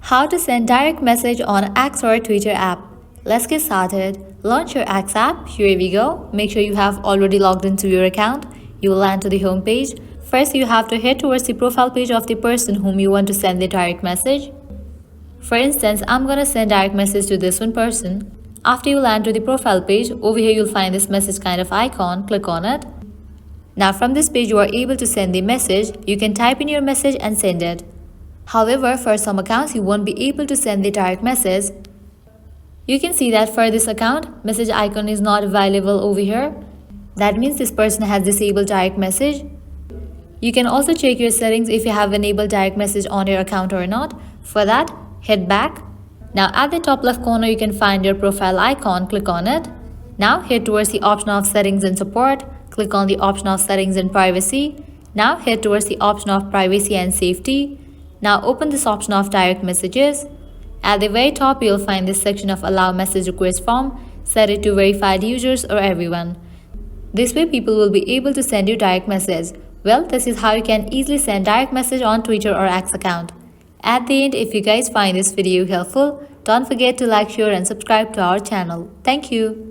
How to send direct message on X or Twitter app. Let's get started. Launch your X app. Here we go. Make sure you have already logged into your account. You will land to the home page. First, you have to head towards the profile page of the person whom you want to send the direct message. For instance, I'm gonna send direct message to this one person. After you land to the profile page, over here you'll find this message kind of icon. Click on it. Now from this page you are able to send the message. You can type in your message and send it. However, for some accounts you won't be able to send the direct message. You can see that for this account, message icon is not available over here. That means this person has disabled direct message. You can also check your settings if you have enabled direct message on your account or not. For that, head back. Now at the top left corner you can find your profile icon. Click on it. Now head towards the option of settings and support. Click on the option of settings and privacy. Now head towards the option of privacy and safety. Now open this option of direct messages. At the very top, you'll find this section of allow message request form. Set it to verified users or everyone. This way people will be able to send you direct message. Well, this is how you can easily send direct message on Twitter or X account. At the end, if you guys find this video helpful, don't forget to like, share and subscribe to our channel. Thank you.